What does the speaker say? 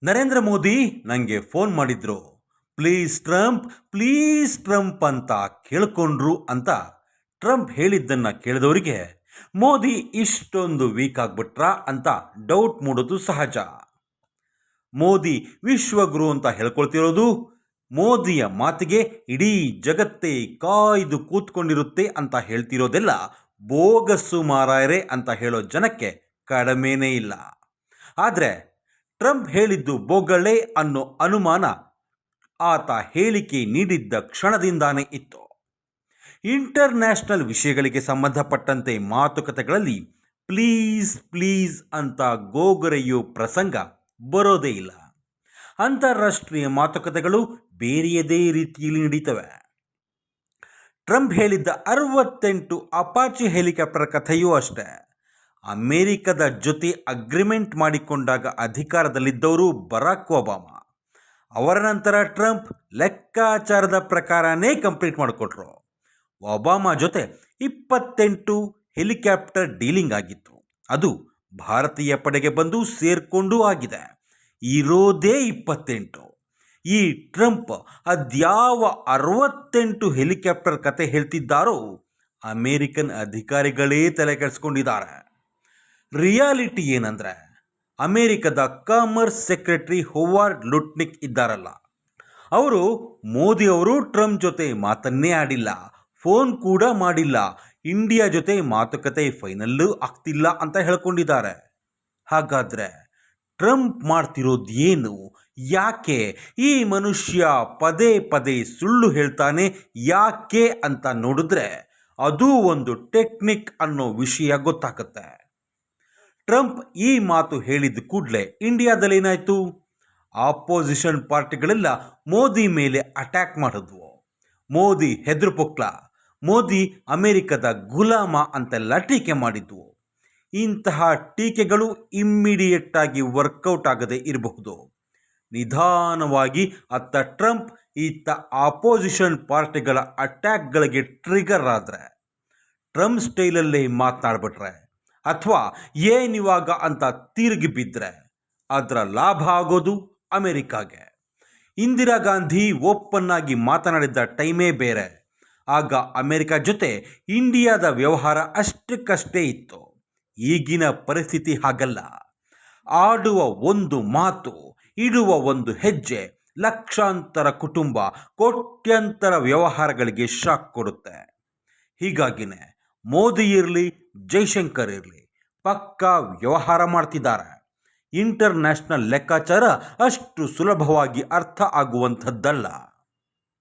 ನರೇಂದ್ರ ಮೋದಿ ನನಗೆ ಫೋನ್ ಮಾಡಿದ್ರು. Please Trump ಅಂತ ಕೇಳ್ಕೊಂಡ್ರು ಅಂತ ಟ್ರಂಪ್ ಹೇಳಿದ್ದನ್ನ ಕೇಳಿದವರಿಗೆ ಮೋದಿ ಇಷ್ಟೊಂದು ವೀಕ್ ಆಗ್ಬಿಟ್ರಾ ಅಂತ ಡೌಟ್ ಮೂಡೋದು ಸಹಜ. ಮೋದಿ ವಿಶ್ವಗುರು ಅಂತ ಹೇಳ್ಕೊಳ್ತಿರೋದು ಮೋದಿಯ ಮಾತಿಗೆ ಇಡೀ ಜಗತ್ತೇ ಕಾಯ್ದು ಕೂತ್ಕೊಂಡಿರುತ್ತೆ ಅಂತ ಹೇಳ್ತಿರೋದೆಲ್ಲ ಬೋಗಸ್ಸು ಮಾರಾಯರೆ ಅಂತ ಹೇಳೋ ಜನಕ್ಕೆ ಕಡಿಮೆನೇ ಇಲ್ಲ. ಆದರೆ ಟ್ರಂಪ್ ಹೇಳಿದ್ದು ಬೋಗಳೆ ಅನ್ನೋ ಅನುಮಾನ ಆತ ಹೇಳಿಕೆ ನೀಡಿದ್ದ ಕ್ಷಣದಿಂದಾನೇ ಇತ್ತು. ಇಂಟರ್ನ್ಯಾಷನಲ್ ವಿಷಯಗಳಿಗೆ ಸಂಬಂಧಪಟ್ಟಂತೆ ಮಾತುಕತೆಗಳಲ್ಲಿ ಪ್ಲೀಸ್ ಅಂತ ಗೋಗರೆಯೋ ಪ್ರಸಂಗ ಬರೋದೇ ಇಲ್ಲ. ಅಂತಾರಾಷ್ಟ್ರೀಯ ಮಾತುಕತೆಗಳು ಬೇರೆಯದೇ ರೀತಿಯಲ್ಲಿ ನಡೀತವೆ. ಟ್ರಂಪ್ ಹೇಳಿದ್ದ 68 ಅಪಾಚಿ ಹೆಲಿಕಾಪ್ಟರ್ ಕಥೆಯೂ ಅಷ್ಟೇ. ಅಮೇರಿಕದ ಜೊತೆ ಅಗ್ರಿಮೆಂಟ್ ಮಾಡಿಕೊಂಡಾಗ ಅಧಿಕಾರದಲ್ಲಿದ್ದವರು ಬರಾಕ್ ಒಬಾಮಾ. ಅವರ ನಂತರ ಟ್ರಂಪ್ ಲೆಕ್ಕಾಚಾರದ ಪ್ರಕಾರನೇ ಕಂಪ್ಲೀಟ್ ಮಾಡಿಕೊಟ್ರು. ಒಬಾಮಾ ಜೊತೆ 28 ಹೆಲಿಕಾಪ್ಟರ್ ಡೀಲಿಂಗ್ ಆಗಿತ್ತು. ಅದು ಭಾರತೀಯ ಪಡೆಗೆ ಬಂದು ಸೇರ್ಕೊಂಡು ಆಗಿದೆ. ಇರೋದೇ 28. ಈ ಟ್ರಂಪ್ ಅದ್ಯಾವ 68 ಹೆಲಿಕಾಪ್ಟರ್ ಕತೆ ಹೇಳ್ತಿದ್ದಾರೋ ಅಮೇರಿಕನ್ ಅಧಿಕಾರಿಗಳೇ ತಲೆ ಕೆಡಿಸ್ಕೊಂಡಿದ್ದಾರೆ. ರಿಯಾಲಿಟಿ ಏನಂದರೆ, ಅಮೇರಿಕದ ಕಾಮರ್ಸ್ ಸೆಕ್ರೆಟರಿ ಹೊವಾರ್ಡ್ ಲುಟ್ನಿಕ್ ಇದ್ದಾರಲ್ಲ, ಅವರು ಮೋದಿ ಅವರು ಟ್ರಂಪ್ ಜೊತೆ ಮಾತನ್ನೇ ಆಡಿಲ್ಲ, ಫೋನ್ ಕೂಡ ಮಾಡಿಲ್ಲ, ಇಂಡಿಯಾ ಜೊತೆ ಮಾತುಕತೆ ಫೈನಲ್ಲೂ ಆಗ್ತಿಲ್ಲ ಅಂತ ಹೇಳ್ಕೊಂಡಿದ್ದಾರೆ. ಹಾಗಾದರೆ ಟ್ರಂಪ್ ಮಾಡ್ತಿರೋದು ಏನು? ಯಾಕೆ ಈ ಮನುಷ್ಯ ಪದೇ ಸುಳ್ಳು ಹೇಳ್ತಾನೆ? ಯಾಕೆ ಅಂತ ನೋಡಿದ್ರೆ ಅದು ಒಂದು ಟೆಕ್ನಿಕ್ ಅನ್ನೋ ವಿಷಯ ಗೊತ್ತಾಗುತ್ತೆ. ಟ್ರಂಪ್ ಈ ಮಾತು ಹೇಳಿದ ಕೂಡಲೇ ಇಂಡಿಯಾದಲ್ಲಿ ಏನಾಯಿತು? ಆಪೋಸಿಷನ್ ಪಾರ್ಟಿಗಳೆಲ್ಲ ಮೋದಿ ಮೇಲೆ ಅಟ್ಯಾಕ್ ಮಾಡಿದ್ವು. ಮೋದಿ ಹೆದರುಪುಕ್ಲ, ಮೋದಿ ಅಮೆರಿಕದ ಗುಲಾಮ ಅಂತೆಲ್ಲ ಟೀಕೆ ಮಾಡಿದ್ವು. ಇಂತಹ ಟೀಕೆಗಳು ಇಮ್ಮಿಡಿಯೇಟ್ ಆಗಿ ವರ್ಕೌಟ್ ಆಗದೆ ಇರಬಹುದು. ನಿಧಾನವಾಗಿ ಅತ್ತ ಟ್ರಂಪ್ ಇತ್ತ ಆಪೋಸಿಷನ್ ಪಾರ್ಟಿಗಳ ಅಟ್ಯಾಕ್ಗಳಿಗೆ ಟ್ರಿಗರ್ ಆದರೆ, ಟ್ರಂಪ್ ಸ್ಟೈಲಲ್ಲೇ ಮಾತನಾಡ್ಬಿಟ್ರೆ ಅಥವಾ ಏನಿವಾಗ ಅಂತ ತಿರುಗಿ ಬಿದ್ದರೆ ಅದರ ಲಾಭ ಆಗೋದು ಅಮೆರಿಕಾಗೆ. ಇಂದಿರಾ ಗಾಂಧಿ ಓಪನ್ ಆಗಿ ಮಾತನಾಡಿದ್ದ ಟೈಮೇ ಬೇರೆ. ಆಗ ಅಮೆರಿಕ ಜೊತೆ ಇಂಡಿಯಾದ ವ್ಯವಹಾರ ಅಷ್ಟಕ್ಕಷ್ಟೇ ಇತ್ತು. ಈಗಿನ ಪರಿಸ್ಥಿತಿ ಹಾಗಲ್ಲ. ಆಡುವ ಒಂದು ಮಾತು, ಇಡುವ ಒಂದು ಹೆಜ್ಜೆ ಲಕ್ಷಾಂತರ ಕುಟುಂಬ, ಕೋಟ್ಯಂತರ ವ್ಯವಹಾರಗಳಿಗೆ ಶಾಕ್ ಕೊಡುತ್ತೆ. ಹೀಗಾಗಿನೇ ಮೋದಿ ಇರಲಿ, ಜೈಶಂಕರ್ ಇರಲಿ ಪಕ್ಕಾ ವ್ಯವಹಾರ ಮಾಡ್ತಿದ್ದಾರೆ. ಇಂಟರ್ನ್ಯಾಷನಲ್ ಲೆಕ್ಕಾಚಾರ ಅಷ್ಟು ಸುಲಭವಾಗಿ ಅರ್ಥ ಆಗುವಂಥದ್ದಲ್ಲ.